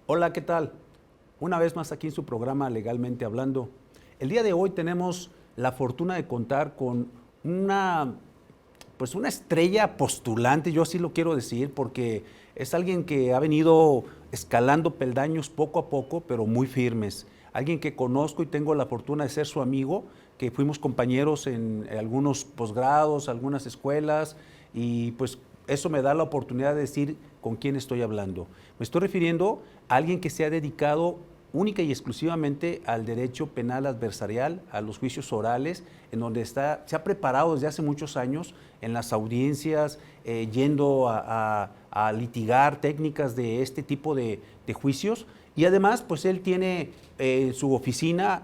Hola, ¿qué tal? Una vez más aquí en su programa Legalmente Hablando. El día de hoy tenemos la fortuna de contar con una estrella postulante, yo así lo quiero decir, porque es alguien que ha venido escalando peldaños poco a poco, pero muy firmes. Alguien que conozco y tengo la fortuna de ser su amigo, que fuimos compañeros en algunos posgrados, algunas escuelas, y pues eso me da la oportunidad de decir con quién estoy hablando. Me estoy refiriendo a alguien que se ha dedicado única y exclusivamente al derecho penal adversarial, a los juicios orales, en donde se ha preparado desde hace muchos años en las audiencias, yendo a litigar técnicas de este tipo de juicios. Y además, pues él tiene en su oficina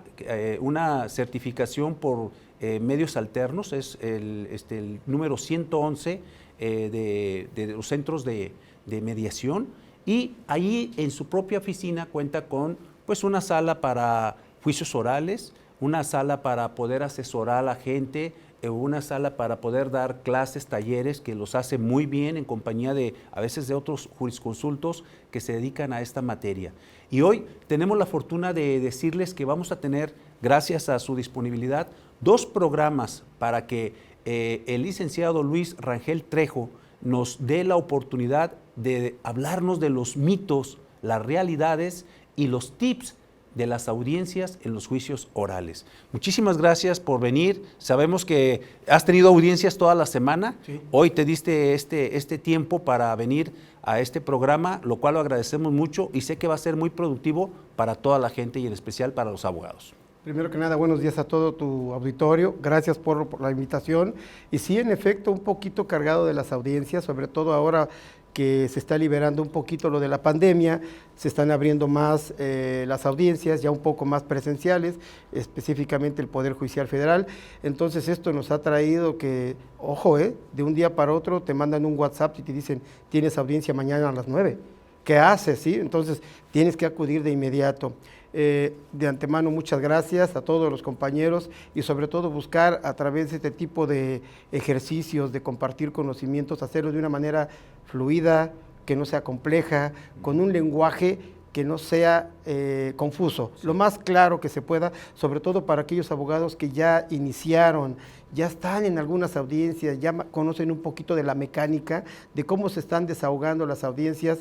una certificación por medios alternos, es el número 111 de los centros de mediación, y allí en su propia oficina cuenta con pues una sala para juicios orales, una sala para poder asesorar a la gente, una sala para poder dar clases, talleres, que los hace muy bien en compañía de a veces de otros jurisconsultos que se dedican a esta materia. Y hoy tenemos la fortuna de decirles que vamos a tener, gracias a su disponibilidad, 2 programas para que el licenciado Luis Rangel Trejo nos dé la oportunidad de hablarnos de los mitos, las realidades y los tips de las audiencias en los juicios orales. Muchísimas gracias por venir. Sabemos que has tenido audiencias toda la semana. Sí. Hoy te diste este tiempo para venir a este programa, lo cual lo agradecemos mucho y sé que va a ser muy productivo para toda la gente y en especial para los abogados. Primero que nada, buenos días a todo tu auditorio, gracias por la invitación. Y sí, en efecto, un poquito cargado de las audiencias, sobre todo ahora que se está liberando un poquito lo de la pandemia, se están abriendo más las audiencias, ya un poco más presenciales, específicamente el Poder Judicial Federal. Entonces esto nos ha traído que, ojo, de un día para otro te mandan un WhatsApp y te dicen, tienes audiencia mañana a las 9. ¿Qué haces? ¿Sí? Entonces tienes que acudir de inmediato. De antemano, muchas gracias a todos los compañeros y sobre todo buscar a través de este tipo de ejercicios, de compartir conocimientos, hacerlo de una manera fluida, que no sea compleja, con un lenguaje que no sea confuso, lo más claro que se pueda, sobre todo para aquellos abogados que ya iniciaron, ya están en algunas audiencias, ya conocen un poquito de la mecánica, de cómo se están desahogando las audiencias,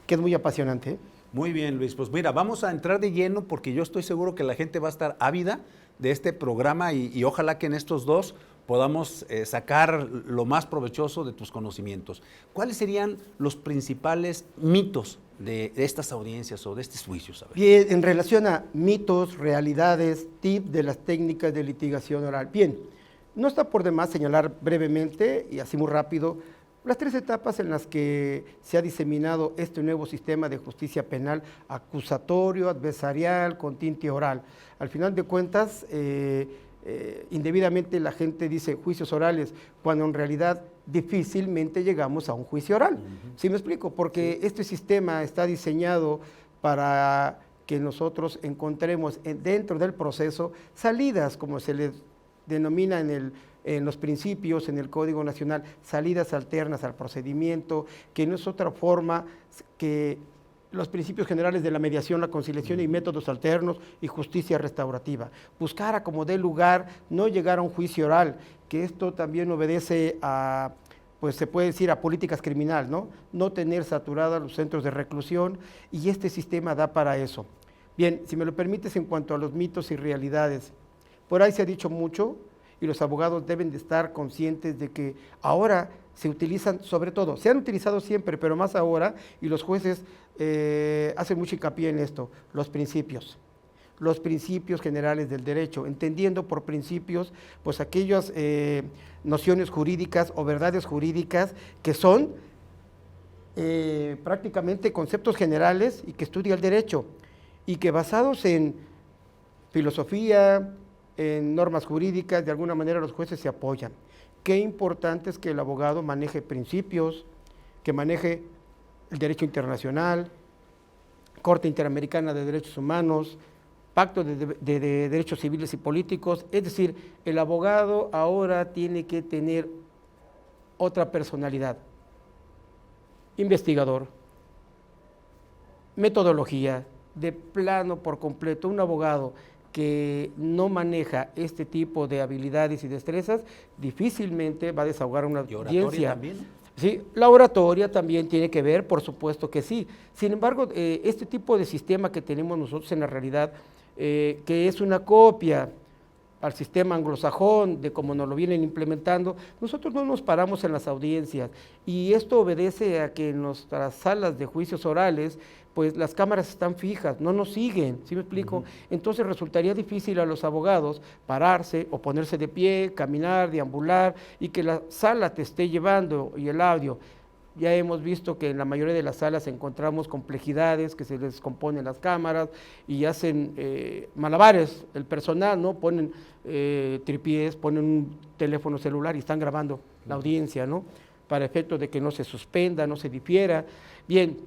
que es muy apasionante. Muy bien, Luis. Pues mira, vamos a entrar de lleno porque yo estoy seguro que la gente va a estar ávida de este programa y ojalá que en estos 2 podamos sacar lo más provechoso de tus conocimientos. ¿Cuáles serían los principales mitos de estas audiencias o de estos juicios? Bien, en relación a mitos, realidades, tips de las técnicas de litigación oral. Bien, no está por demás señalar brevemente y así muy rápido las 3 etapas en las que se ha diseminado este nuevo sistema de justicia penal acusatorio, adversarial, con tinte oral. Al final de cuentas, indebidamente la gente dice juicios orales, cuando en realidad difícilmente llegamos a un juicio oral. ¿Sí me explico? Porque este sistema está diseñado para que nosotros encontremos dentro del proceso salidas, como se le denomina en los principios, en el Código Nacional, salidas alternas al procedimiento, que no es otra forma que los principios generales de la mediación, la conciliación y métodos alternos y justicia restaurativa. Buscar a como dé lugar, no llegar a un juicio oral, que esto también obedece a, pues se puede decir, a políticas criminales, ¿no? No tener saturados los centros de reclusión, y este sistema da para eso. Bien, si me lo permites, en cuanto a los mitos y realidades, por ahí se ha dicho mucho, y los abogados deben de estar conscientes de que ahora se utilizan, sobre todo, se han utilizado siempre, pero más ahora, y los jueces hacen mucho hincapié en esto, los principios generales del derecho, entendiendo por principios, pues aquellas nociones jurídicas o verdades jurídicas que son prácticamente conceptos generales y que estudia el derecho, y que basados en filosofía, en normas jurídicas, de alguna manera los jueces se apoyan. Qué importante es que el abogado maneje principios, que maneje el derecho internacional, Corte Interamericana de Derechos Humanos, Pacto de Derechos Civiles y Políticos. Es decir, el abogado ahora tiene que tener otra personalidad. Investigador, metodología, de plano por completo, un abogado que no maneja este tipo de habilidades y destrezas, difícilmente va a desahogar una ¿Y oratoria audiencia. también? Sí, la oratoria también tiene que ver, por supuesto que sí. Sin embargo, este tipo de sistema que tenemos nosotros en la realidad, que es una copia al sistema anglosajón, de cómo nos lo vienen implementando, nosotros no nos paramos en las audiencias, y esto obedece a que en nuestras salas de juicios orales, pues las cámaras están fijas, no nos siguen, ¿sí me explico? Entonces resultaría difícil a los abogados pararse o ponerse de pie, caminar, deambular, y que la sala te esté llevando y el audio. Ya hemos visto que en la mayoría de las salas encontramos complejidades, que se les descomponen las cámaras y hacen malabares el personal, ¿no? Ponen tripiés, ponen un teléfono celular y están grabando la audiencia, ¿no? Para efecto de que no se suspenda, no se difiera. Bien,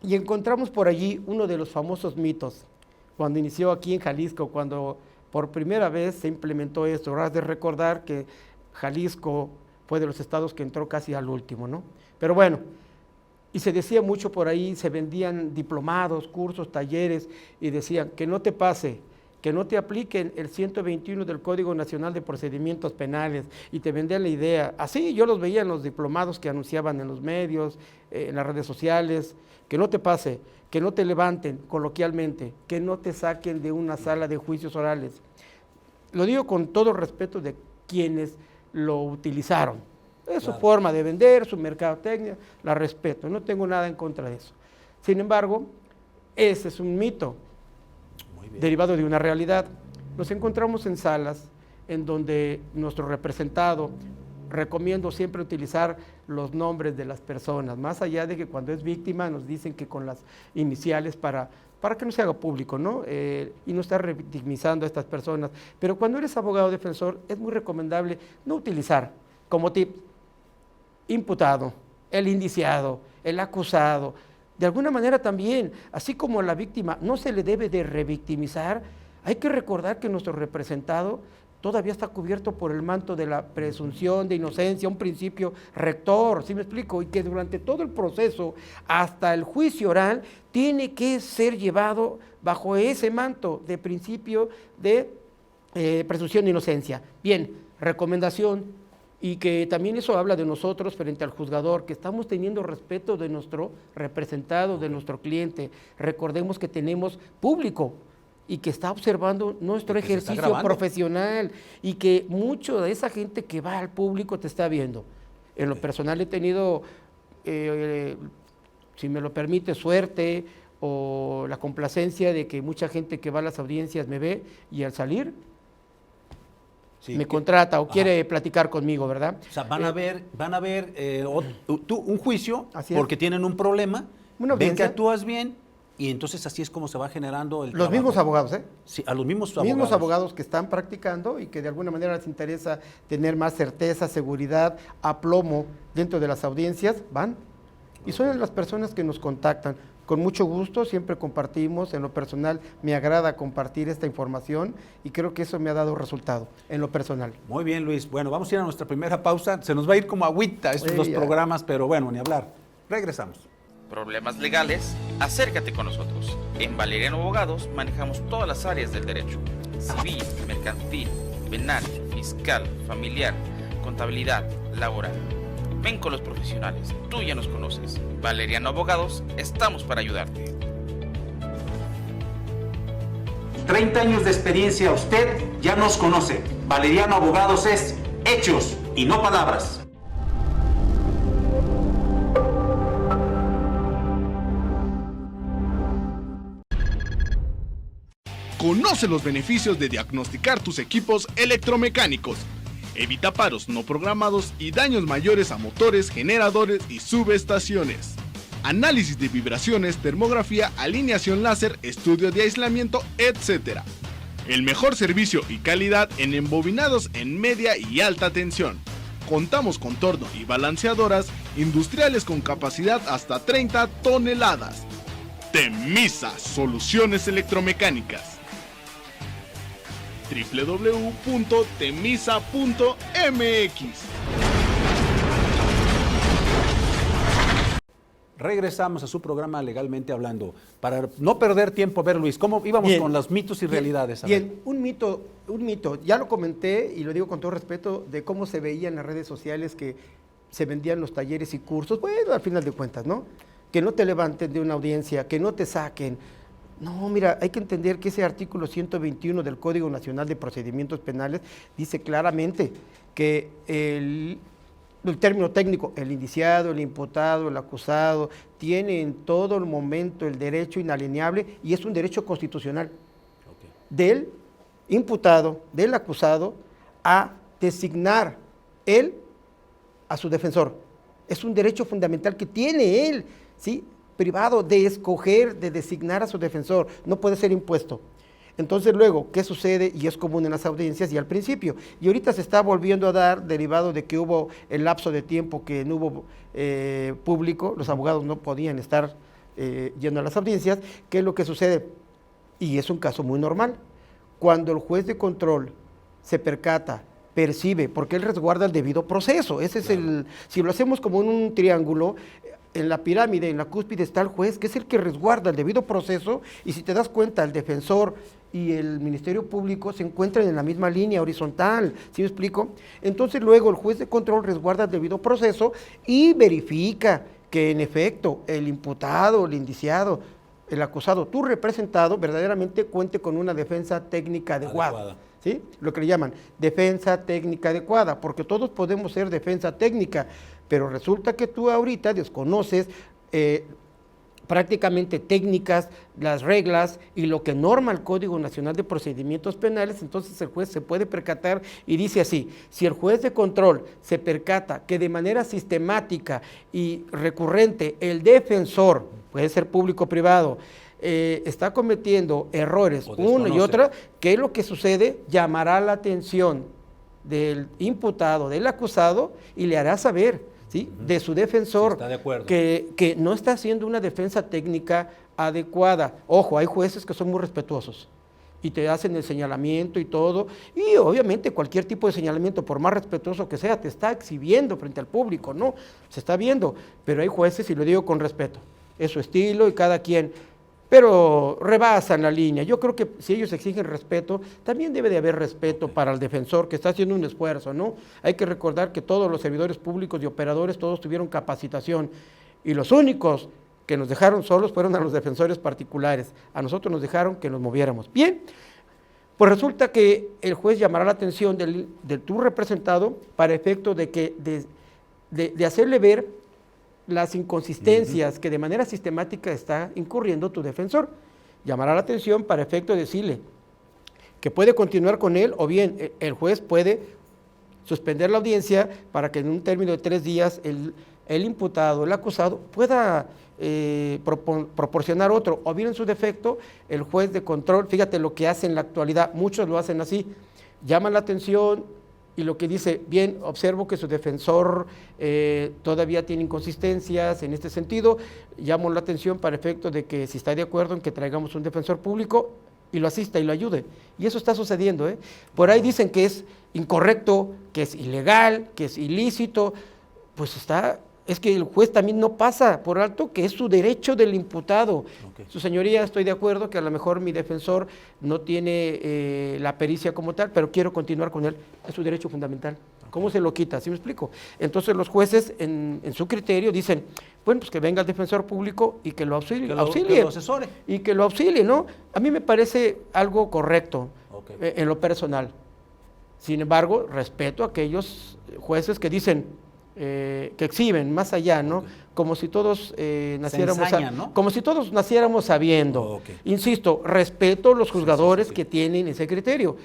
y encontramos por allí uno de los famosos mitos, cuando inició aquí en Jalisco, cuando por primera vez se implementó esto. Habrás de recordar que Jalisco fue de los estados que entró casi al último, ¿no? Pero bueno, y se decía mucho por ahí, se vendían diplomados, cursos, talleres, y decían que no te pase, que no te apliquen el 121 del Código Nacional de Procedimientos Penales, y te vendían la idea. Así yo los veía en los diplomados que anunciaban en los medios, en las redes sociales, que no te pase, que no te levanten coloquialmente, que no te saquen de una sala de juicios orales. Lo digo con todo respeto de quienes lo utilizaron. Es su forma de vender, su mercadotecnia, la respeto, no tengo nada en contra de eso. Sin embargo, ese es un mito derivado de una realidad. Nos encontramos en salas en donde nuestro representado, recomiendo siempre utilizar los nombres de las personas, más allá de que cuando es víctima nos dicen que con las iniciales para que no se haga público, ¿no? Y no estar revictimizando a estas personas. Pero cuando eres abogado defensor es muy recomendable no utilizar como tip imputado, el indiciado, el acusado. De alguna manera también, así como a la víctima no se le debe de revictimizar, hay que recordar que nuestro representado todavía está cubierto por el manto de la presunción de inocencia, un principio rector, ¿sí me explico? Y que durante todo el proceso, hasta el juicio oral, tiene que ser llevado bajo ese manto de principio de presunción de inocencia. Bien, recomendación. Y que también eso habla de nosotros frente al juzgador, que estamos teniendo respeto de nuestro representado, de nuestro cliente. Recordemos que tenemos público y que está observando nuestro ejercicio profesional, y que mucho de esa gente que va al público te está viendo. En lo personal he tenido, si me lo permite, suerte o la complacencia de que mucha gente que va a las audiencias me ve y al salir me contrata o quiere platicar conmigo, ¿verdad? O sea, van a ver un juicio porque tienen un problema, ven que actúas bien, y entonces así es como se va generando el trabajo. Los mismos abogados, ¿eh? Sí, a los mismos abogados que están practicando y que de alguna manera les interesa tener más certeza, seguridad, aplomo dentro de las audiencias, van. Y son las personas que nos contactan. Con mucho gusto, siempre compartimos. En lo personal, me agrada compartir esta información y creo que eso me ha dado resultado en lo personal. Muy bien, Luis. Bueno, vamos a ir a nuestra primera pausa. Se nos va a ir como agüita estos dos programas, pero bueno, ni hablar. Regresamos. Problemas legales, acércate con nosotros. En Valeriano Abogados manejamos todas las áreas del derecho: civil, mercantil, penal, fiscal, familiar, contabilidad, laboral. Ven con los profesionales, tú ya nos conoces. Valeriano Abogados, estamos para ayudarte. 30 años de experiencia, usted ya nos conoce. Valeriano Abogados es hechos y no palabras. Conoce los beneficios de diagnosticar tus equipos electromecánicos. Evita paros no programados y daños mayores a motores, generadores y subestaciones. Análisis de vibraciones, termografía, alineación láser, estudio de aislamiento, etc. El mejor servicio y calidad en embobinados en media y alta tensión. Contamos con torno y balanceadoras industriales con capacidad hasta 30 toneladas. Temisa Soluciones Electromecánicas. www.temisa.mx. Regresamos a su programa Legalmente Hablando. Para no perder tiempo, a ver, Luis, ¿cómo íbamos Bien. con los mitos y realidades? A Bien, ver. un mito, ya lo comenté y lo digo con todo respeto, de cómo se veía en las redes sociales que se vendían los talleres y cursos, bueno, al final de cuentas, ¿no? Que no te levanten de una audiencia, que no te saquen. No, mira, hay que entender que ese artículo 121 del Código Nacional de Procedimientos Penales dice claramente que el término técnico, el indiciado, el imputado, el acusado, tiene en todo el momento el derecho inalienable y es un derecho constitucional del imputado, del acusado, a designar él a su defensor. Es un derecho fundamental que tiene él, ¿sí?, privado, de escoger, de designar a su defensor, no puede ser impuesto. Entonces luego, ¿qué sucede? Y es común en las audiencias y al principio. Y ahorita se está volviendo a dar, derivado de que hubo el lapso de tiempo que no hubo público, los abogados no podían estar yendo a las audiencias. ¿Qué es lo que sucede? Y es un caso muy normal. Cuando el juez de control se percata, percibe, porque él resguarda el debido proceso. Ese es si lo hacemos como en un triángulo, en la pirámide, en la cúspide está el juez, que es el que resguarda el debido proceso, y si te das cuenta, el defensor y el Ministerio Público se encuentran en la misma línea horizontal, ¿sí me explico? Entonces luego el juez de control resguarda el debido proceso y verifica que en efecto el imputado, el indiciado, el acusado, tu representado, verdaderamente cuente con una defensa técnica adecuada. ¿Sí? Lo que le llaman defensa técnica adecuada, porque todos podemos ser defensa técnica, pero resulta que tú ahorita desconoces prácticamente técnicas, las reglas y lo que norma el Código Nacional de Procedimientos Penales. Entonces el juez se puede percatar y dice así: si el juez de control se percata que de manera sistemática y recurrente el defensor, puede ser público o privado, está cometiendo errores una y otra, ¿qué es lo que sucede? Llamará la atención del imputado, del acusado, y le hará saber, ¿sí?, de su defensor, está de acuerdo, que no está haciendo una defensa técnica adecuada. Ojo, hay jueces que son muy respetuosos y te hacen el señalamiento y todo, y obviamente cualquier tipo de señalamiento, por más respetuoso que sea, te está exhibiendo frente al público, ¿no? Se está viendo, pero hay jueces, y lo digo con respeto, es su estilo y cada quien, pero rebasan la línea. Yo creo que si ellos exigen respeto, también debe de haber respeto para el defensor que está haciendo un esfuerzo, ¿no? Hay que recordar que todos los servidores públicos y operadores, todos tuvieron capacitación, y los únicos que nos dejaron solos fueron a los defensores particulares. A nosotros nos dejaron que nos moviéramos. Bien, pues resulta que el juez llamará la atención de tu representado para efecto de que de hacerle ver las inconsistencias que de manera sistemática está incurriendo tu defensor. Llamará la atención para efecto de decirle que puede continuar con él, o bien el juez puede suspender la audiencia para que en un término de 3 días el imputado, el acusado, pueda proporcionar otro, o bien en su defecto el juez de control. Fíjate lo que hace en la actualidad, muchos lo hacen así, llaman la atención y lo que dice: bien, observo que su defensor todavía tiene inconsistencias en este sentido, llamo la atención para efecto de que si está de acuerdo en que traigamos un defensor público y lo asista y lo ayude. Y eso está sucediendo, ¿eh? Por ahí dicen que es incorrecto, que es ilegal, que es ilícito, pues es que el juez también no pasa por alto que es su derecho del imputado. Okay. Su señoría, estoy de acuerdo que a lo mejor mi defensor no tiene la pericia como tal, pero quiero continuar con él, es su derecho fundamental. Okay. ¿Cómo se lo quita? ¿Sí me explico? Entonces los jueces en su criterio dicen: bueno, pues que venga el defensor público y que lo auxilie, que lo asesore. Y que lo auxilie, ¿no? A mí me parece algo correcto, okay, en lo personal. Sin embargo, respeto a aquellos jueces que dicen, que exhiben más allá, ¿no? Okay. Como si todos naciéramos, ¿no? Como si todos naciéramos sabiendo. Okay. Insisto, respeto los juzgadores que tienen ese criterio,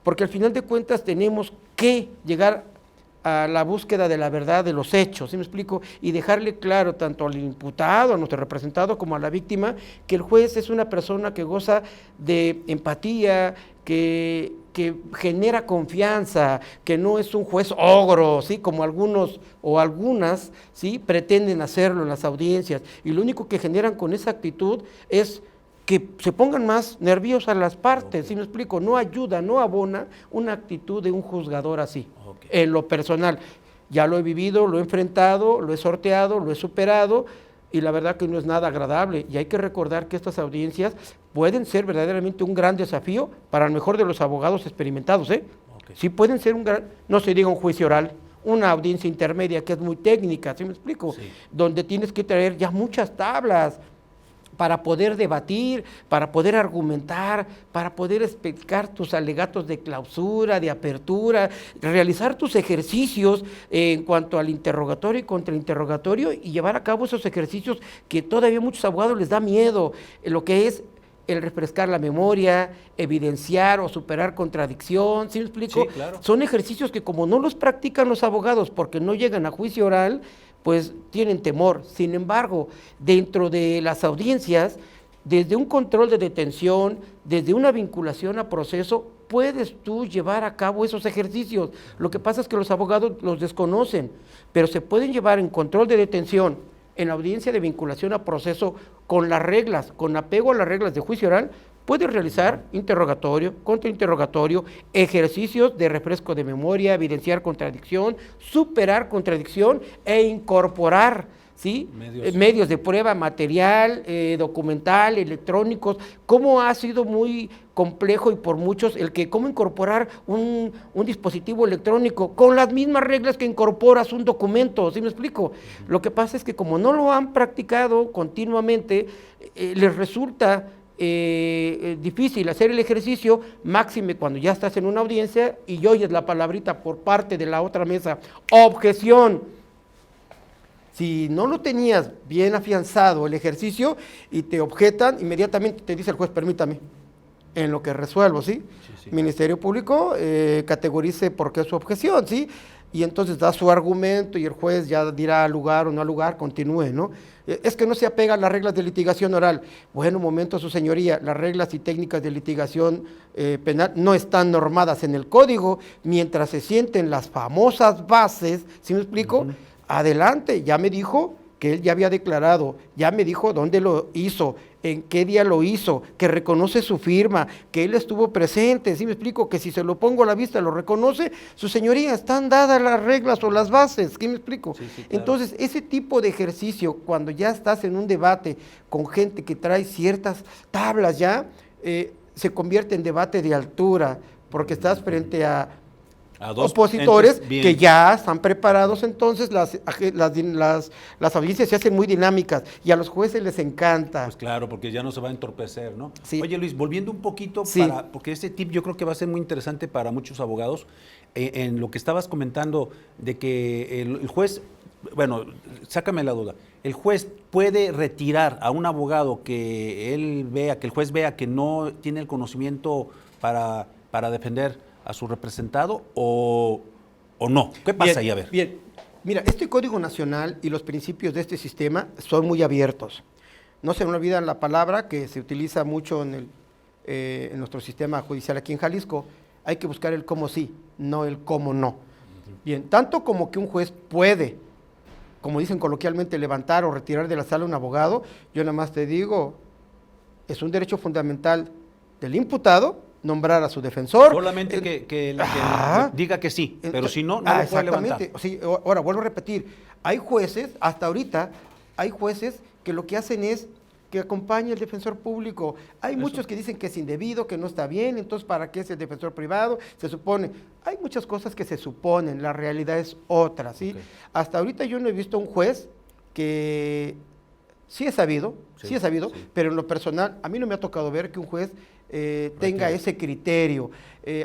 porque al final de cuentas tenemos que llegar a la búsqueda de la verdad de los hechos, ¿sí me explico? Y dejarle claro tanto al imputado, a nuestro representado, como a la víctima, que el juez es una persona que goza de empatía, que genera confianza, que no es un juez ogro, ¿sí?, como algunos o algunas, ¿sí?, pretenden hacerlo en las audiencias, y lo único que generan con esa actitud es que se pongan más nerviosas las partes, ¿sí me explico? No ayuda, no abona una actitud de un juzgador así, en lo personal. Ya lo he vivido, lo he enfrentado, lo he sorteado, lo he superado, y la verdad que no es nada agradable. Y hay que recordar que estas audiencias pueden ser verdaderamente un gran desafío para el mejor de los abogados experimentados, ¿eh? Ok. Sí pueden ser un gran, no se diga un juicio oral, una audiencia intermedia que es muy técnica, ¿sí me explico? Sí. Donde tienes que traer ya muchas tablas para poder debatir, para poder argumentar, para poder explicar tus alegatos de clausura, de apertura, realizar tus ejercicios en cuanto al interrogatorio y contrainterrogatorio y llevar a cabo esos ejercicios que todavía a muchos abogados les da miedo, lo que es el refrescar la memoria, evidenciar o superar contradicción, ¿sí me explico? Sí, claro. Son ejercicios que como no los practican los abogados porque no llegan a juicio oral, pues tienen temor. Sin embargo, dentro de las audiencias, desde un control de detención, desde una vinculación a proceso, puedes tú llevar a cabo esos ejercicios. Lo que pasa es que los abogados los desconocen, pero se pueden llevar en control de detención, en la audiencia de vinculación a proceso, con las reglas, con apego a las reglas de juicio oral, puedes realizar interrogatorio, contrainterrogatorio, ejercicios de refresco de memoria, evidenciar contradicción, superar contradicción e incorporar, ¿sí? Medios de prueba, material, documental, electrónicos. Cómo ha sido muy complejo y por muchos el que cómo incorporar un dispositivo electrónico con las mismas reglas que incorporas un documento, ¿sí me explico? Lo que pasa es que como no lo han practicado continuamente, les resulta difícil hacer el ejercicio, máxime cuando ya estás en una audiencia y oyes la palabrita por parte de la otra mesa, objeción. Si no lo tenías bien afianzado el ejercicio y te objetan, inmediatamente te dice el juez, permítame, en lo que resuelvo, ¿sí? Sí. Ministerio Público categorice por qué su objeción, ¿sí? Y entonces da su argumento y el juez ya dirá al lugar o no al lugar, continúe, ¿no? Es que no se apega a las reglas de litigación oral. Bueno, un momento, su señoría, las reglas y técnicas de litigación penal no están normadas en el código, mientras se sienten las famosas bases, ¿sí me explico? Adelante, ya me dijo que él ya había declarado, ya me dijo dónde lo hizo, en qué día lo hizo, que reconoce su firma, que él estuvo presente, ¿sí me explico? Que si se lo pongo a la vista lo reconoce, su señoría, están dadas las reglas o las bases, ¿sí me explico? Sí, claro. Entonces, ese tipo de ejercicio, cuando ya estás en un debate con gente que trae ciertas tablas ya, se convierte en debate de altura, porque estás frente a dos opositores entes bien. que ya están preparados, entonces las audiencias se hacen muy dinámicas y a los jueces les encanta. Pues claro, porque ya no se va a entorpecer, ¿no? Sí. Oye, Luis, volviendo un poquito, Sí. porque este tip yo creo que va a ser muy interesante para muchos abogados, en lo que estabas comentando de que el juez, bueno, sácame la duda, el juez puede retirar a un abogado que el juez vea que no tiene el conocimiento para defender a su representado o no. ¿Qué pasa ahí? A ver. Bien, mira, este Código Nacional y los principios de este sistema son muy abiertos. No se me olvida la palabra que se utiliza mucho en nuestro sistema judicial aquí en Jalisco. Hay que buscar el cómo sí, no el cómo no. Bien, tanto como que un juez puede, como dicen coloquialmente, levantar o retirar de la sala a un abogado, yo nada más te digo, es un derecho fundamental del imputado nombrar a su defensor. Solamente que diga que sí, pero si no, no lo puede levantar. Exactamente. Sí, ahora, vuelvo a repetir, hay jueces, hasta ahorita, hay jueces que lo que hacen es que acompañe el defensor público. Hay muchos que dicen que es indebido, que no está bien, entonces ¿para qué es el defensor privado? Se supone. Hay muchas cosas que se suponen, la realidad es otra, ¿sí? Okay. Hasta ahorita yo no he visto un juez que sí he sabido, sí, pero en lo personal, a mí no me ha tocado ver que un juez tenga ese criterio.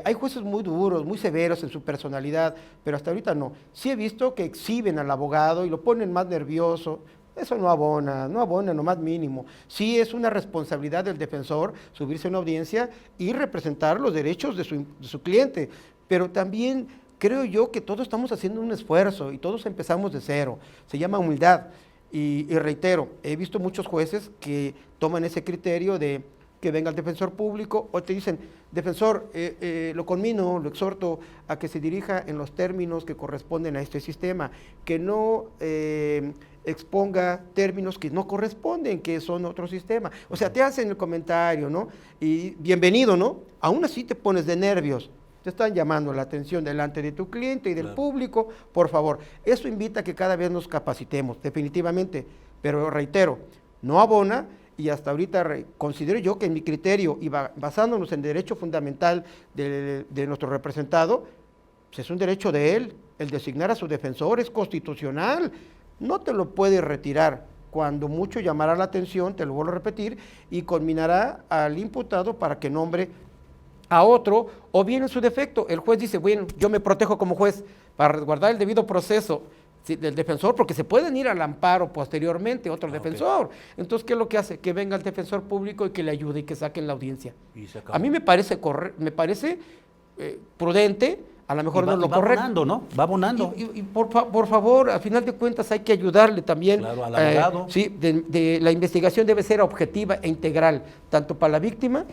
Hay jueces muy duros, muy severos en su personalidad, pero hasta ahorita no. Sí he visto que exhiben al abogado y lo ponen más nervioso. Eso no abona, lo más mínimo. Sí es una responsabilidad del defensor subirse a una audiencia y representar los derechos de su cliente, pero también creo yo que todos estamos haciendo un esfuerzo y todos empezamos de cero. Se llama humildad y reitero, he visto muchos jueces que toman ese criterio de que venga el defensor público o te dicen, defensor, lo conmino, lo exhorto a que se dirija en los términos que corresponden a este sistema, que no exponga términos que no corresponden, que son otro sistema. O sea, te hacen el comentario, ¿no? Y bienvenido, ¿no? Aún así te pones de nervios. Te están llamando la atención delante de tu cliente y del público, por favor. Eso invita a que cada vez nos capacitemos, definitivamente. pero reitero, no abona y hasta ahorita considero yo que en mi criterio y basándonos en el derecho fundamental de nuestro representado, pues es un derecho de él, el designar a su defensor es constitucional, no te lo puede retirar. Cuando mucho llamará la atención, te lo vuelvo a repetir, y conminará al imputado para que nombre a otro, o bien en su defecto, el juez dice, bueno, yo me protejo como juez para resguardar el debido proceso del defensor, porque se pueden ir al amparo posteriormente, otro defensor. Entonces, ¿qué es lo que hace? Que venga el defensor público y que le ayude y que saquen la audiencia. A mí me parece prudente, a lo mejor no es lo correcto. Va abonando, ¿no? Va abonando. Y por favor, al final de cuentas hay que ayudarle también. Claro, al abogado. Sí, la investigación debe ser objetiva e integral, tanto para la víctima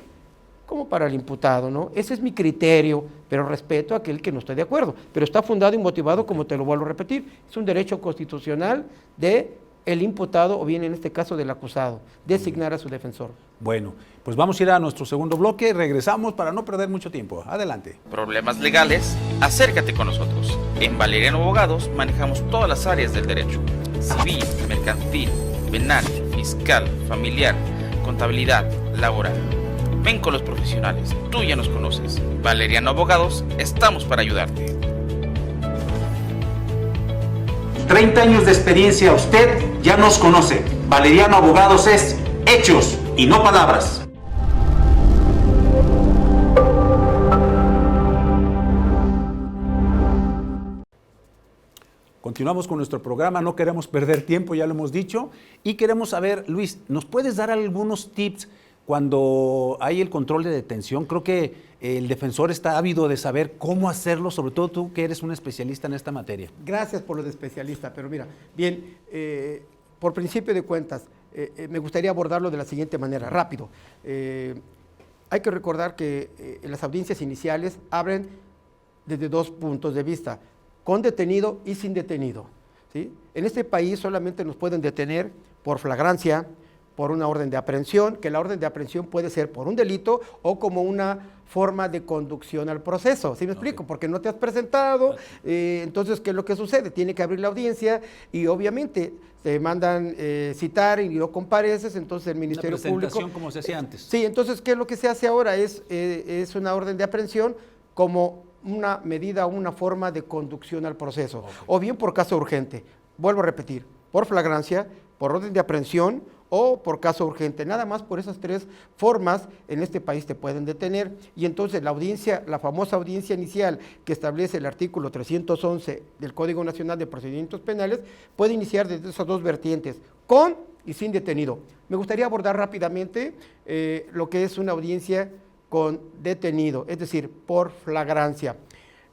como para el imputado, ¿no? Ese es mi criterio, pero respeto a aquel que no esté de acuerdo. Pero está fundado y motivado, como te lo vuelvo a repetir, es un derecho constitucional de el imputado, o bien en este caso del acusado, designar a su defensor. Bueno, pues vamos a ir a nuestro segundo bloque, regresamos para no perder mucho tiempo. Adelante. Problemas legales, acércate con nosotros. En Valeriano Abogados manejamos todas las áreas del derecho: civil, mercantil, penal, fiscal, familiar, contabilidad, laboral. Ven con los profesionales, tú ya nos conoces. Valeriano Abogados, estamos para ayudarte. 30 años de experiencia, usted ya nos conoce. Valeriano Abogados es hechos y no palabras. Continuamos con nuestro programa, no queremos perder tiempo, ya lo hemos dicho, y queremos saber, Luis, ¿nos puedes dar algunos tips cuando hay el control de detención? Creo que el defensor está ávido de saber cómo hacerlo, sobre todo tú que eres un especialista en esta materia. Gracias por lo de especialista, pero mira, bien, por principio de cuentas, me gustaría abordarlo de la siguiente manera, rápido. Hay que recordar que las audiencias iniciales abren desde dos puntos de vista, con detenido y sin detenido, ¿sí? En este país solamente nos pueden detener por flagrancia, por una orden de aprehensión, que la orden de aprehensión puede ser por un delito o como una forma de conducción al proceso. ¿Sí me explico? Porque no te has presentado, entonces, ¿qué es lo que sucede? Tiene que abrir la audiencia y obviamente te mandan citar y no compareces, entonces el Ministerio Público... como se hacía antes. Sí, entonces, ¿qué es lo que se hace ahora? Es una orden de aprehensión como una medida, una forma de conducción al proceso, o bien por caso urgente. Vuelvo a repetir, por flagrancia, por orden de aprehensión o por caso urgente. Nada más por esas tres formas en este país te pueden detener. Y entonces la audiencia, la famosa audiencia inicial que establece el artículo 311 del Código Nacional de Procedimientos Penales, puede iniciar desde esas dos vertientes, con y sin detenido. Me gustaría abordar rápidamente lo que es una audiencia con detenido, es decir, por flagrancia.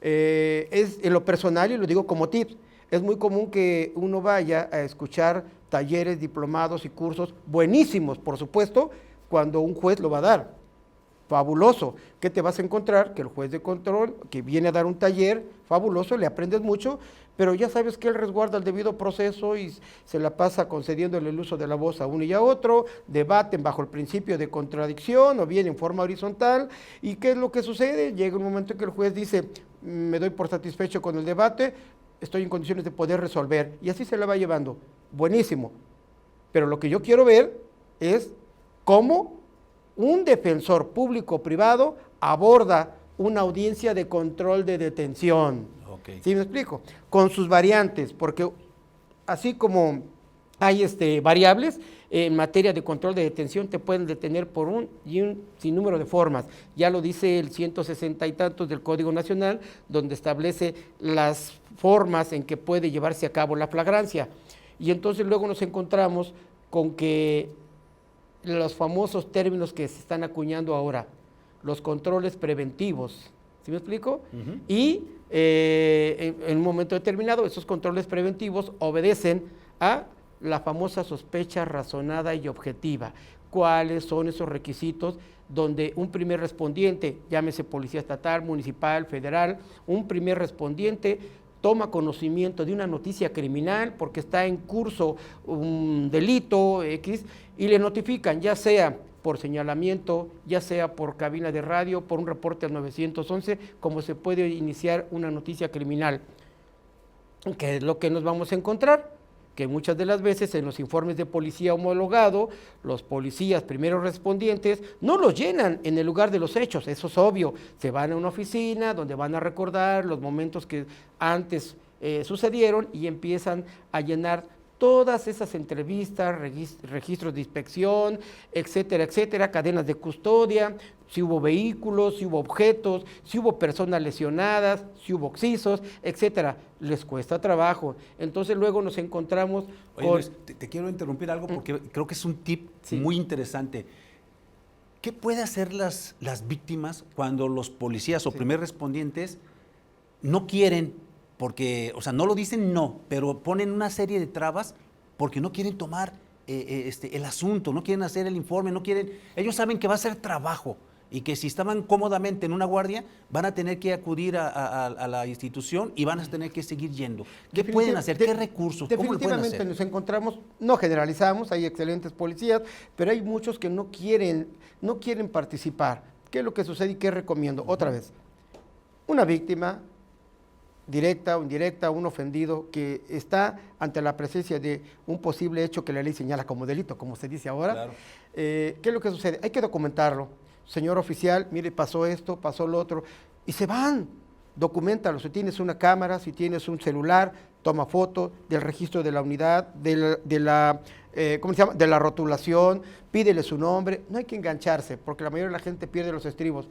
Es en lo personal, y lo digo como tip, es muy común que uno vaya a escuchar talleres, diplomados y cursos buenísimos, por supuesto, cuando un juez lo va a dar. Fabuloso. ¿Qué te vas a encontrar? Que el juez de control, que viene a dar un taller, fabuloso, le aprendes mucho, pero ya sabes que él resguarda el debido proceso y se la pasa concediéndole el uso de la voz a uno y a otro, debaten bajo el principio de contradicción o bien en forma horizontal. ¿Y qué es lo que sucede? Llega un momento en que el juez dice, me doy por satisfecho con el debate, estoy en condiciones de poder resolver, y así se la va llevando. Buenísimo. Pero lo que yo quiero ver es cómo un defensor público o privado aborda una audiencia de control de detención. ¿Sí me explico? Con sus variantes, porque así como hay variables, en materia de control de detención te pueden detener por un sinnúmero de formas. Ya lo dice el 160 y tantos del Código Nacional, donde establece las formas en que puede llevarse a cabo la flagrancia. Y entonces luego nos encontramos con que los famosos términos que se están acuñando ahora, los controles preventivos, ¿sí me explico? Y en un momento determinado esos controles preventivos obedecen a la famosa sospecha razonada y objetiva. ¿Cuáles son esos requisitos donde un primer respondiente, llámese policía estatal, municipal, federal, un primer respondiente toma conocimiento de una noticia criminal porque está en curso un delito X y le notifican, ya sea por señalamiento, ya sea por cabina de radio, por un reporte al 911, como se puede iniciar una noticia criminal? ¿Qué es lo que nos vamos a encontrar? que muchas de las veces en los informes de policía homologado, los policías primeros respondientes no los llenan en el lugar de los hechos, eso es obvio, se van a una oficina donde van a recordar los momentos que antes sucedieron y empiezan a llenar todas esas entrevistas, registros de inspección, etcétera, etcétera, cadenas de custodia, si hubo vehículos, si hubo objetos, si hubo personas lesionadas, si hubo occisos, etcétera. Les cuesta trabajo. Entonces luego nos encontramos Oye, con... Luis, te quiero interrumpir algo porque creo que es un tip muy interesante. ¿Qué puede hacer las víctimas cuando los policías o primeros respondientes no quieren? Porque, o sea, no lo dicen no, pero ponen una serie de trabas porque no quieren tomar el asunto, no quieren hacer el informe, no quieren, ellos saben que va a ser trabajo y que si estaban cómodamente en una guardia van a tener que acudir a la institución y van a tener que seguir yendo. ¿Qué pueden hacer? ¿Qué recursos? ¿Cómo lo pueden Definitivamente hacer? nos encontramos, no generalizamos, hay excelentes policías, pero hay muchos que no quieren participar. ¿Qué es lo que sucede y qué recomiendo? Otra vez, una víctima directa o indirecta, un ofendido que está ante la presencia de un posible hecho que la ley señala como delito, como se dice ahora, Claro. ¿qué es lo que sucede? Hay que documentarlo. Señor oficial, mire, pasó esto, pasó lo otro, y se van. Documentalo, si tienes una cámara, si tienes un celular, toma foto del registro de la unidad, ¿cómo se llama? De la rotulación, pídele su nombre. No hay que engancharse, porque la mayoría de la gente pierde los estribos.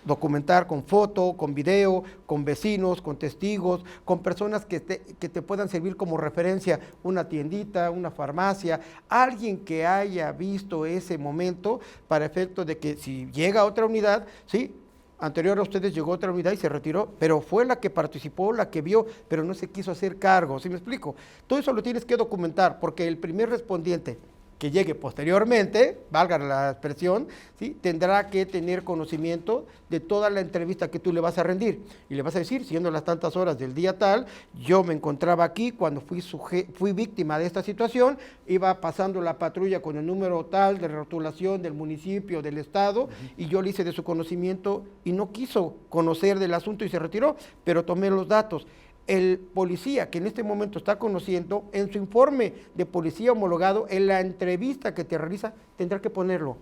Documentar con foto, con video, con vecinos, con testigos, con personas que te puedan servir como referencia, una tiendita, una farmacia, alguien que haya visto ese momento para efecto de que si llega otra unidad, ¿sí? Anterior a ustedes llegó otra unidad y se retiró, pero fue la que participó, la que vio, pero no se quiso hacer cargo, ¿sí me explico? Todo eso lo tienes que documentar, porque el primer respondiente que llegue posteriormente, valga la expresión, ¿sí? Tendrá que tener conocimiento de toda la entrevista que tú le vas a rendir. Y le vas a decir, siendo las tantas horas del día tal, yo me encontraba aquí cuando fui víctima de esta situación, iba pasando la patrulla con el número tal de rotulación del municipio, del estado, y yo le hice de su conocimiento y no quiso conocer del asunto y se retiró, pero tomé los datos. El policía que en este momento está conociendo, en su informe de policía homologado, en la entrevista que te realiza, tendrá que ponerlo.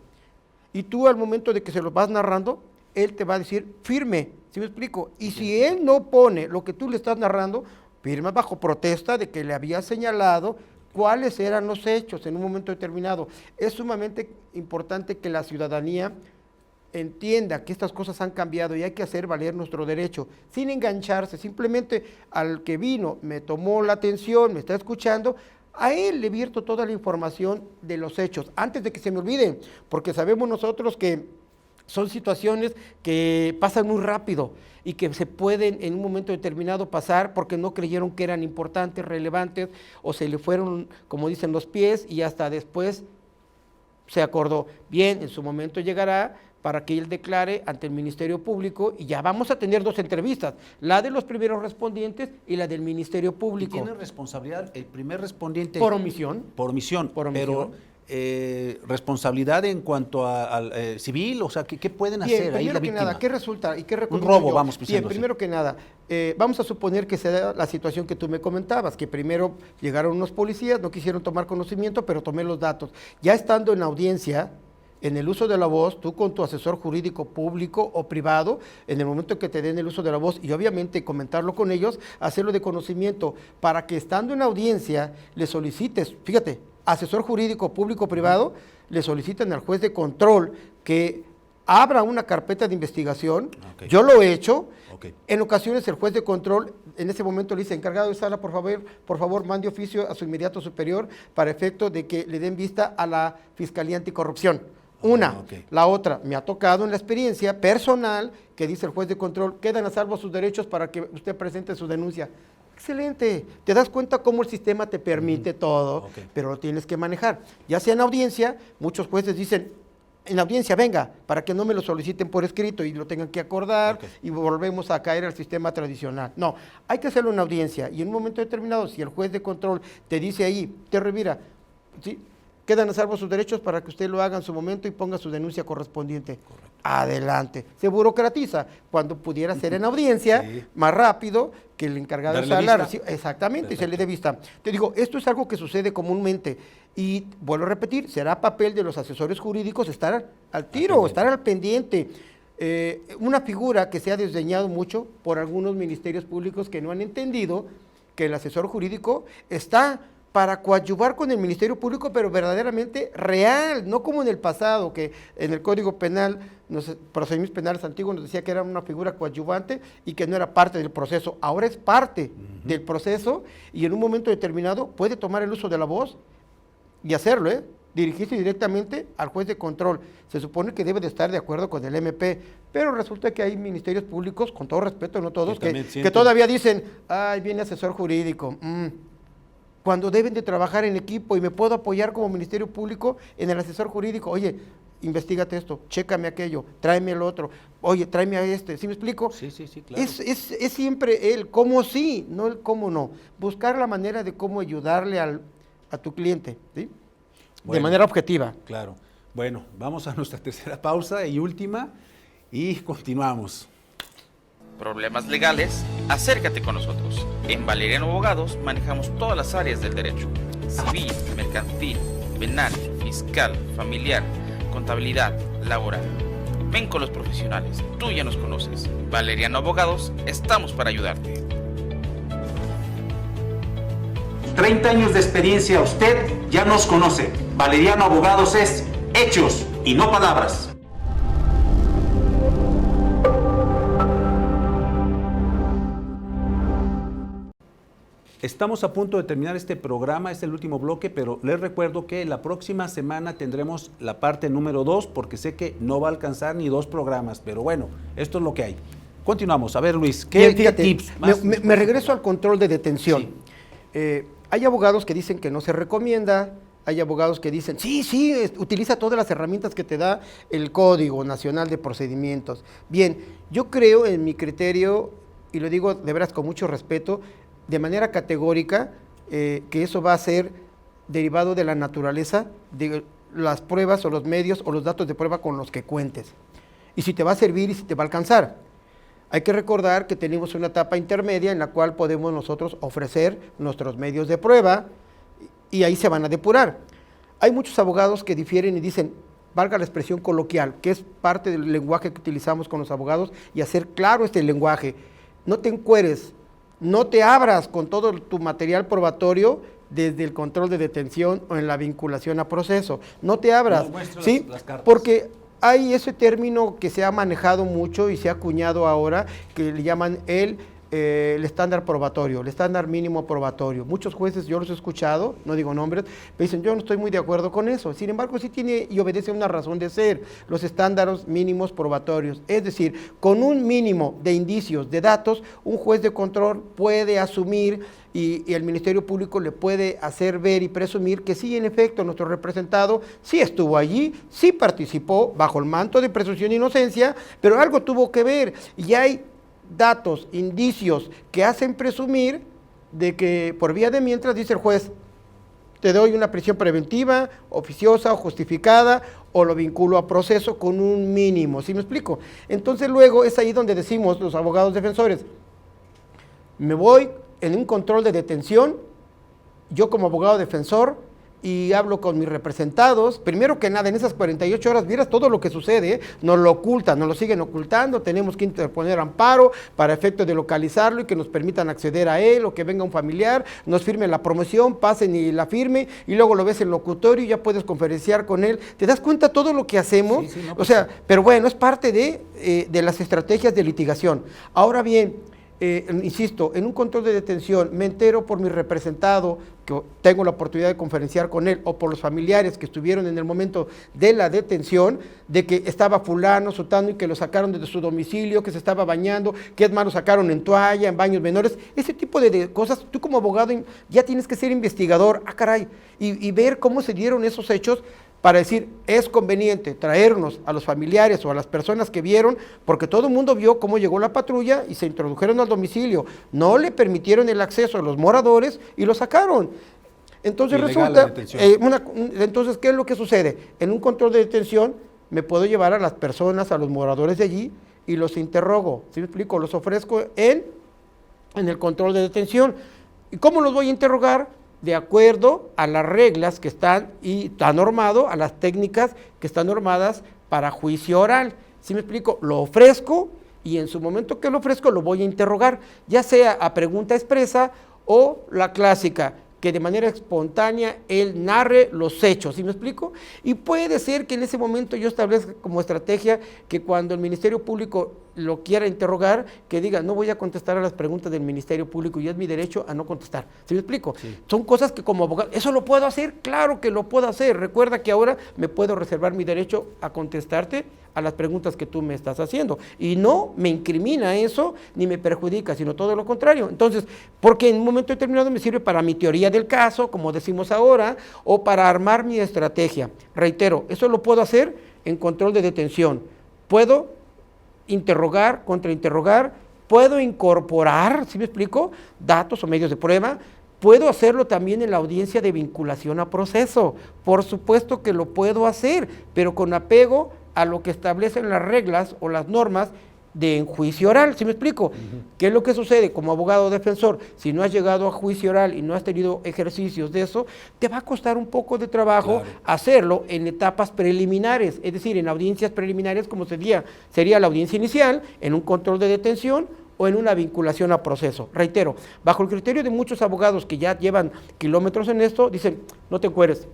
Y tú al momento de que se lo vas narrando, él te va a decir firme, ¿sí me explico? Y si él no pone lo que tú le estás narrando, firma bajo protesta de que le había señalado cuáles eran los hechos en un momento determinado. Es sumamente importante que la ciudadanía entienda que estas cosas han cambiado y hay que hacer valer nuestro derecho, sin engancharse, simplemente al que vino, me tomó la atención, me está escuchando, a él le vierto toda la información de los hechos, antes de que se me olviden, porque sabemos nosotros que son situaciones que pasan muy rápido y que se pueden en un momento determinado pasar porque no creyeron que eran importantes, relevantes, o se le fueron, como dicen, los pies y hasta después se acordó. Bien, en su momento llegará para que él declare ante el Ministerio Público y ya vamos a tener dos entrevistas, la de los primeros respondientes y la del Ministerio ¿Y Público. tiene responsabilidad el primer respondiente? Por omisión. Por omisión. Por omisión. Pero responsabilidad en cuanto al civil, o sea, ¿qué pueden Bien, hacer ahí la primero que víctima? nada, ¿qué resulta y qué Un recomiendo robo, yo? vamos Bien, diciendo así. primero que nada, vamos a suponer que se da la situación que tú me comentabas, que primero llegaron unos policías, no quisieron tomar conocimiento, pero tomé los datos. Ya estando en audiencia, en el uso de la voz, tú con tu asesor jurídico público o privado, en el momento que te den el uso de la voz y obviamente comentarlo con ellos, hacerlo de conocimiento para que estando en audiencia le solicites, fíjate, asesor jurídico público o privado, le solicitan al juez de control que abra una carpeta de investigación. Okay. Yo lo he hecho. Okay. En ocasiones el juez de control en ese momento le dice, encargado de sala, por favor, mande oficio a su inmediato superior para efecto de que le den vista a la Fiscalía Anticorrupción. Una. Okay. La otra, me ha tocado en la experiencia personal que dice el juez de control, quedan a salvo sus derechos para que usted presente su denuncia. Excelente, te das cuenta cómo el sistema te permite todo, Okay. pero lo tienes que manejar. Ya sea en audiencia, muchos jueces dicen, en audiencia venga, para que no me lo soliciten por escrito y lo tengan que acordar Okay. y volvemos a caer al sistema tradicional. No, hay que hacerlo en audiencia y en un momento determinado, si el juez de control te dice ahí, te revira, ¿sí? quedan a salvo sus derechos para que usted lo haga en su momento y ponga su denuncia correspondiente. Correcto. Adelante. Se burocratiza cuando pudiera ser en audiencia, sí, más rápido que el encargado de sala. Exactamente, y se le dé vista. Te digo, esto es algo que sucede comúnmente y vuelvo a repetir, será papel de los asesores jurídicos estar al tiro, estar al pendiente. Una figura que se ha desdeñado mucho por algunos ministerios públicos que no han entendido que el asesor jurídico está para coadyuvar con el Ministerio Público, pero verdaderamente real, no como en el pasado, que en el Código Penal, procedimientos penales antiguos nos decía que era una figura coadyuvante y que no era parte del proceso. Ahora es parte del proceso y en un momento determinado puede tomar el uso de la voz y hacerlo, dirigirse directamente al juez de control. Se supone que debe de estar de acuerdo con el MP, pero resulta que hay ministerios públicos, con todo respeto, no todos, que todavía dicen, ay, viene asesor jurídico, cuando deben de trabajar en equipo y me puedo apoyar como Ministerio Público en el asesor jurídico. Oye, investígate esto, chécame aquello, tráeme el otro, oye, tráeme a este, ¿sí me explico? Sí, claro. Es siempre el cómo sí, no el cómo no. Buscar la manera de cómo ayudarle a tu cliente, ¿sí? Bueno, de manera objetiva. Claro. Bueno, vamos a nuestra tercera pausa y última y continuamos. Problemas legales, acércate con nosotros. En Valeriano Abogados manejamos todas las áreas del derecho: civil, mercantil, penal, fiscal, familiar, contabilidad, laboral. Ven con los profesionales, tú ya nos conoces. Valeriano Abogados, estamos para ayudarte. 30 años de experiencia, usted ya nos conoce. Valeriano Abogados es hechos y no palabras. Estamos a punto de terminar este programa, es el último bloque, pero les recuerdo que la próxima semana tendremos la parte número 2, porque sé que no va a alcanzar ni 2 programas, pero bueno, esto es lo que hay. Continuamos. A ver, Luis, ¿qué tips más? Me regreso al control de detención. Sí. Hay abogados que dicen que no se recomienda, hay abogados que dicen, sí, utiliza todas las herramientas que te da el Código Nacional de Procedimientos. Bien, yo creo en mi criterio, y lo digo de veras con mucho respeto, de manera categórica, que eso va a ser derivado de la naturaleza de las pruebas o los medios o los datos de prueba con los que cuentes. Y si te va a servir y si te va a alcanzar. Hay que recordar que tenemos una etapa intermedia en la cual podemos nosotros ofrecer nuestros medios de prueba y ahí se van a depurar. Hay muchos abogados que difieren y dicen, valga la expresión coloquial, que es parte del lenguaje que utilizamos con los abogados y hacer claro este lenguaje. No te encueres, no te abras con todo tu material probatorio desde el control de detención o en la vinculación a proceso. No te abras, ¿sí? Las cartas. Porque hay ese término que se ha manejado mucho y se ha acuñado ahora, que le llaman el estándar probatorio, el estándar mínimo probatorio. Muchos jueces, yo los he escuchado, no digo nombres, me dicen, yo no estoy muy de acuerdo con eso. Sin embargo, sí tiene y obedece a una razón de ser, los estándares mínimos probatorios. Es decir, con un mínimo de indicios, de datos, un juez de control puede asumir y el Ministerio Público le puede hacer ver y presumir que sí, en efecto, nuestro representado sí estuvo allí, sí participó bajo el manto de presunción de inocencia, pero algo tuvo que ver y hay datos, indicios que hacen presumir de que por vía de mientras, dice el juez, te doy una prisión preventiva, oficiosa o justificada, o lo vinculo a proceso con un mínimo, ¿sí me explico? Entonces luego es ahí donde decimos los abogados defensores, me voy en un control de detención, yo como abogado defensor, y hablo con mis representados, primero que nada, en esas 48 horas vieras todo lo que sucede, nos lo ocultan, nos lo siguen ocultando, tenemos que interponer amparo para efecto de localizarlo y que nos permitan acceder a él, o que venga un familiar, nos firme la promoción, pasen y la firme, y luego lo ves en locutorio y ya puedes conferenciar con él. ¿Te das cuenta todo lo que hacemos? Sí, no, pues, o sea, pero bueno, es parte de las estrategias de litigación. Ahora bien, insisto, en un control de detención me entero por mi representado, que tengo la oportunidad de conferenciar con él, o por los familiares que estuvieron en el momento de la detención, de que estaba fulano, sutano, y que lo sacaron desde su domicilio, que se estaba bañando, que es más, lo sacaron en toalla, en baños menores, ese tipo de cosas. Tú como abogado ya tienes que ser investigador, caray, y ver cómo se dieron esos hechos, para decir, es conveniente traernos a los familiares o a las personas que vieron, porque todo el mundo vio cómo llegó la patrulla y se introdujeron al domicilio, no le permitieron el acceso a los moradores y lo sacaron. Entonces Ilegal la resulta, detención. entonces, ¿qué es lo que sucede? En un control de detención me puedo llevar a las personas, a los moradores de allí y los interrogo, ¿sí me explico? Los ofrezco en el control de detención. ¿Y cómo los voy a interrogar? De acuerdo a las reglas que están y está normado, a las técnicas que están normadas para juicio oral. ¿Sí me explico? Lo ofrezco y en su momento que lo ofrezco lo voy a interrogar, ya sea a pregunta expresa o la clásica, que de manera espontánea él narre los hechos, ¿sí me explico? Y puede ser que en ese momento yo establezca como estrategia que cuando el Ministerio Público lo quiera interrogar, que diga, no voy a contestar a las preguntas del Ministerio Público y es mi derecho a no contestar, ¿sí me explico? Sí. Son cosas que como abogado, ¿eso lo puedo hacer? Claro que lo puedo hacer, recuerda que ahora me puedo reservar mi derecho a contestarte a las preguntas que tú me estás haciendo, y no me incrimina eso, ni me perjudica, sino todo lo contrario. Entonces, porque en un momento determinado me sirve para mi teoría del caso, como decimos ahora, o para armar mi estrategia. Reitero, eso lo puedo hacer en control de detención. Puedo interrogar, contrainterrogar, puedo incorporar, ¿sí me explico?, datos o medios de prueba. Puedo hacerlo también en la audiencia de vinculación a proceso. Por supuesto que lo puedo hacer, pero con apego a lo que establecen las reglas o las normas de juicio oral, ¿sí me explico? ¿Qué es lo que sucede como abogado defensor? Si no has llegado a juicio oral y no has tenido ejercicios de eso, te va a costar un poco de trabajo hacerlo en etapas preliminares, es decir, en audiencias preliminares como sería la audiencia inicial, en un control de detención o en una vinculación a proceso. Reitero, bajo el criterio de muchos abogados que ya llevan kilómetros en esto, dicen, no te encueres,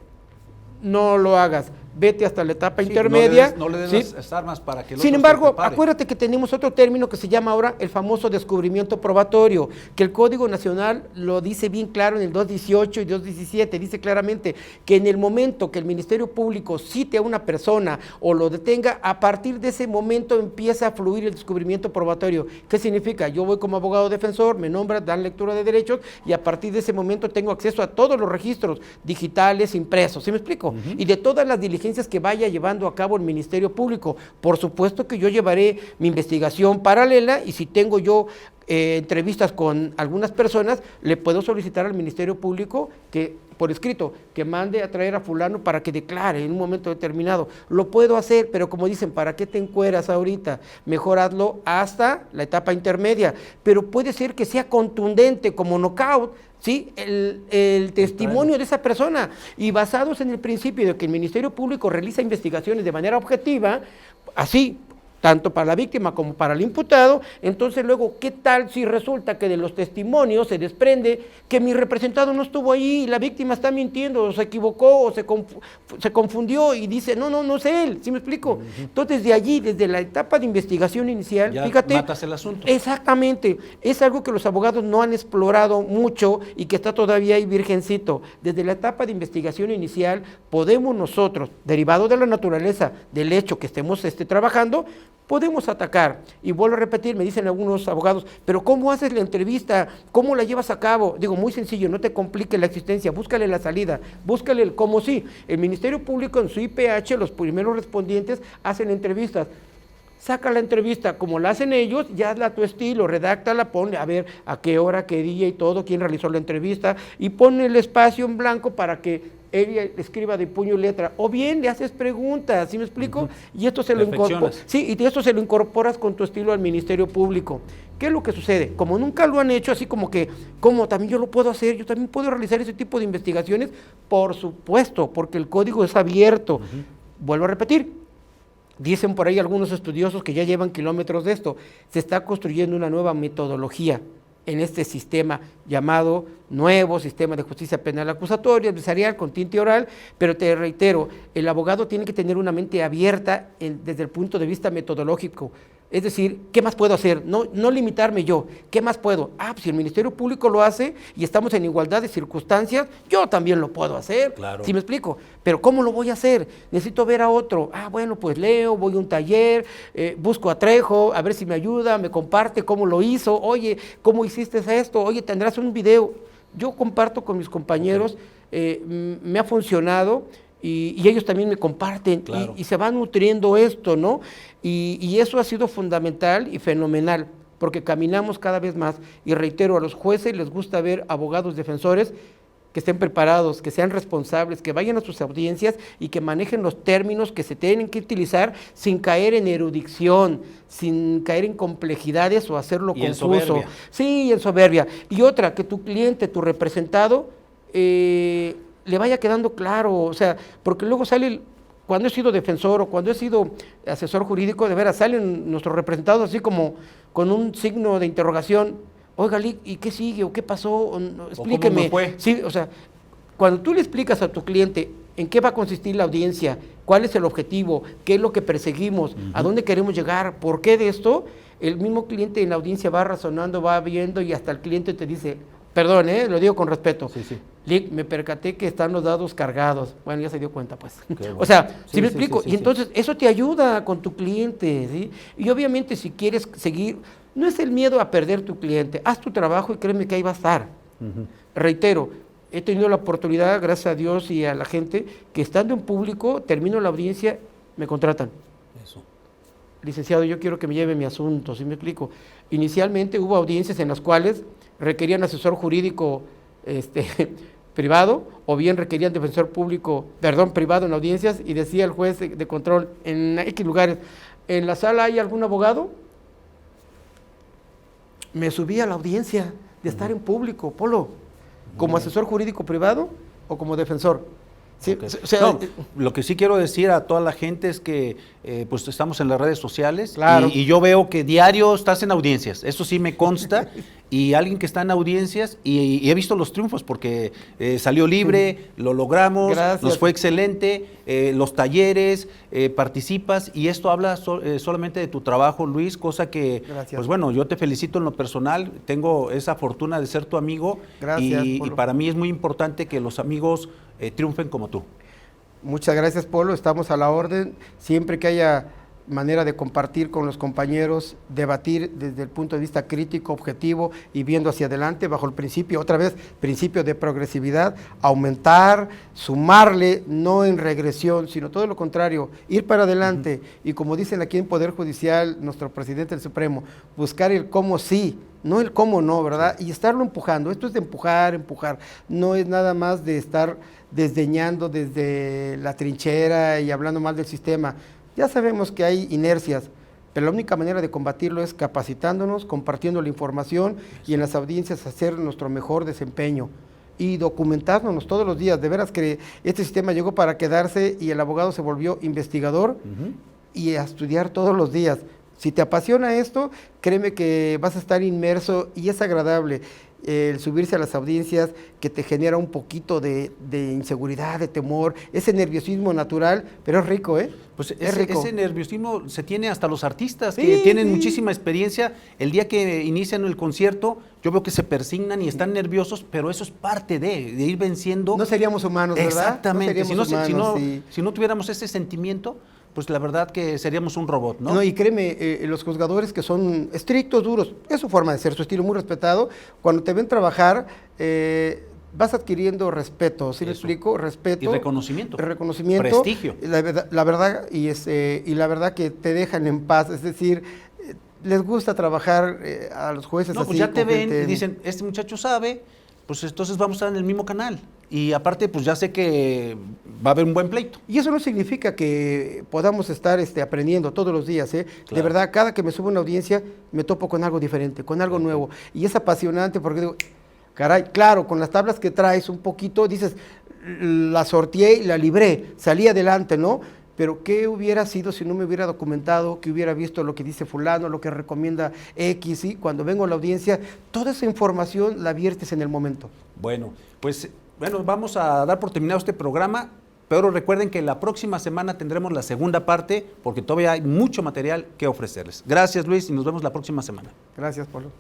no lo hagas, vete hasta la etapa intermedia. No le des las armas para que el Sin otro embargo, se prepare. acuérdate que tenemos otro término que se llama ahora el famoso descubrimiento probatorio, que el Código Nacional lo dice bien claro en el 218 y 217, dice claramente que en el momento que el Ministerio Público cite a una persona o lo detenga, a partir de ese momento empieza a fluir el descubrimiento probatorio. ¿Qué significa? Yo voy como abogado defensor, me nombran, dan lectura de derechos y a partir de ese momento tengo acceso a todos los registros digitales, impresos, ¿sí me explico? Y de todas las diligencias que vaya llevando a cabo el Ministerio Público. Por supuesto que yo llevaré mi investigación paralela y si tengo yo entrevistas con algunas personas, le puedo solicitar al Ministerio Público que, por escrito, que mande a traer a fulano para que declare en un momento determinado. Lo puedo hacer, pero como dicen, ¿para qué te encueras ahorita? Mejor hazlo hasta la etapa intermedia. Pero puede ser que sea contundente como knockout, ¿sí? El testimonio de esa persona, y basados en el principio de que el Ministerio Público realiza investigaciones de manera objetiva, así, tanto para la víctima como para el imputado, entonces luego, ¿qué tal si resulta que de los testimonios se desprende que mi representado no estuvo ahí y la víctima está mintiendo, o se equivocó, o se confundió y dice, no es él, ¿sí me explico? Entonces, de allí, desde la etapa de investigación inicial, ya fíjate. matas el asunto. Exactamente, es algo que los abogados no han explorado mucho y que está todavía ahí virgencito. Desde la etapa de investigación inicial, podemos nosotros, derivado de la naturaleza del hecho que estemos trabajando, podemos atacar. Y vuelvo a repetir, me dicen algunos abogados, pero ¿cómo haces la entrevista? ¿Cómo la llevas a cabo? Digo, muy sencillo, no te complique la existencia, búscale la salida, búscale el cómo sí. El Ministerio Público en su IPH, los primeros respondientes hacen entrevistas. Saca la entrevista como la hacen ellos, ya hazla a tu estilo, redáctala, ponle a ver a qué hora, qué día y todo, quién realizó la entrevista, y pone el espacio en blanco para que ella escriba de puño y letra, o bien le haces preguntas, ¿sí me explico? Y esto se lo incorporas, sí, y esto se lo incorporas con tu estilo al Ministerio Público. ¿Qué es lo que sucede? Como nunca lo han hecho, así como que, como también yo lo puedo hacer, yo también puedo realizar ese tipo de investigaciones, por supuesto, porque el código es abierto. Vuelvo a repetir, dicen por ahí algunos estudiosos que ya llevan kilómetros de esto, se está construyendo una nueva metodología en este sistema llamado nuevo sistema de justicia penal acusatoria, adversarial, con tinte oral, pero te reitero, el abogado tiene que tener una mente abierta desde el punto de vista metodológico. Es decir, ¿qué más puedo hacer? No limitarme yo. ¿Qué más puedo? Pues si el Ministerio Público lo hace y estamos en igualdad de circunstancias, yo también lo puedo hacer. Claro. ¿Sí me explico? Pero ¿cómo lo voy a hacer? Necesito ver a otro. Bueno, pues leo, voy a un taller, busco a Trejo, a ver si me ayuda, me comparte cómo lo hizo. Oye, ¿cómo hiciste esto? Oye, ¿tendrás un video? Yo comparto con mis compañeros, me ha funcionado. Y ellos también me comparten, claro. y se va nutriendo esto, ¿no? Y eso ha sido fundamental y fenomenal, porque caminamos cada vez más, y reitero, a los jueces les gusta ver abogados defensores que estén preparados, que sean responsables, que vayan a sus audiencias y que manejen los términos que se tienen que utilizar sin caer en erudición, sin caer en complejidades o hacerlo Y en confuso. soberbia. Sí, en soberbia. Y otra, que tu cliente, tu representado, le vaya quedando claro, o sea, porque luego sale, cuando he sido defensor o cuando he sido asesor jurídico, de veras salen nuestros representados así como con un signo de interrogación. Oiga, ¿y qué sigue? ¿O qué pasó? O no, explíqueme. ¿Cómo me fue? Sí, o sea, cuando tú le explicas a tu cliente en qué va a consistir la audiencia, cuál es el objetivo, qué es lo que perseguimos, a dónde queremos llegar, por qué de esto, el mismo cliente en la audiencia va razonando, va viendo y hasta el cliente te dice, perdón, lo digo con respeto, Sí, sí. Lic, me percaté que están los dados cargados. Bueno, ya se dio cuenta, pues. Bueno. O sea, Sí, ¿sí me sí, explico? sí, Y sí, entonces eso te ayuda con tu cliente, ¿sí? Y obviamente si quieres seguir, no es el miedo a perder tu cliente, haz tu trabajo y créeme que ahí va a estar. Reitero, he tenido la oportunidad, gracias a Dios y a la gente, que estando en público, termino la audiencia, me contratan. Eso. Licenciado, yo quiero que me lleve mi asunto, ¿sí me explico? Inicialmente hubo audiencias en las cuales requerían asesor jurídico privado, o bien requerían defensor público, privado en audiencias, y decía el juez de control en X lugares, ¿en la sala hay algún abogado? Me subí a la audiencia de estar en público, Polo, como asesor jurídico privado o como defensor. Sí, Ok. o sea, No, lo que sí quiero decir a toda la gente es que pues estamos en las redes sociales Claro. y yo veo que diario estás en audiencias, eso sí me consta, y alguien que está en audiencias y he visto los triunfos porque salió libre, lo logramos, Gracias. nos fue excelente, los talleres, participas y esto habla solamente de tu trabajo, Luis, cosa que, Gracias. pues bueno, yo te felicito en lo personal, tengo esa fortuna de ser tu amigo. Gracias, y Polo. para mí es muy importante que los amigos triunfen como tú. Muchas gracias, Polo. Estamos a la orden. Siempre que haya manera de compartir con los compañeros, debatir desde el punto de vista crítico, objetivo y viendo hacia adelante bajo el principio, otra vez, principio de progresividad, aumentar, sumarle, no en regresión, sino todo lo contrario, ir para adelante. Y como dicen aquí en Poder Judicial, nuestro presidente del Supremo, buscar el cómo sí, no el cómo no, ¿verdad? Y estarlo empujando. Esto es de empujar, no es nada más de estar desdeñando desde la trinchera y hablando mal del sistema. Ya sabemos que hay inercias, pero la única manera de combatirlo es capacitándonos, compartiendo la información y en las audiencias hacer nuestro mejor desempeño y documentándonos todos los días. De veras que este sistema llegó para quedarse y el abogado se volvió investigador y a estudiar todos los días. Si te apasiona esto, créeme que vas a estar inmerso y es agradable el subirse a las audiencias que te genera un poquito de inseguridad, de temor, ese nerviosismo natural, pero es rico, ¿eh? Pues es rico. ese nerviosismo se tiene hasta los artistas Sí, que tienen sí. muchísima experiencia. El día que inician el concierto, yo veo que se persignan y están nerviosos, pero eso es parte de ir venciendo. No seríamos humanos, ¿verdad? Exactamente. No seríamos humanos, sí. Si no tuviéramos ese sentimiento, pues la verdad que seríamos un robot, ¿no? No, y créeme, los juzgadores que son estrictos, duros, es su forma de ser, su estilo muy respetado, cuando te ven trabajar, vas adquiriendo respeto, ¿sí me Eso. explico? Respeto. Y reconocimiento. Reconocimiento. Prestigio. La verdad, y la verdad que te dejan en paz, es decir, les gusta trabajar a los jueces No, así. pues ya te con ven gente- y dicen, este muchacho sabe, pues entonces vamos a estar en el mismo canal. Y aparte, pues ya sé que va a haber un buen pleito. Y eso no significa que podamos estar aprendiendo todos los días, ¿eh? De Claro. verdad, cada que me subo a una audiencia me topo con algo diferente, con algo nuevo. Y es apasionante porque digo, caray, claro, con las tablas que traes un poquito, dices, la sorteé y la libré, salí adelante, ¿no? Pero ¿qué hubiera sido si no me hubiera documentado, que hubiera visto lo que dice fulano, lo que recomienda X, ¿sí? Cuando vengo a la audiencia, toda esa información la viertes en el momento. Bueno, pues vamos a dar por terminado este programa, pero recuerden que la próxima semana tendremos la segunda parte porque todavía hay mucho material que ofrecerles. Gracias, Luis, y nos vemos la próxima semana. Gracias, Pablo.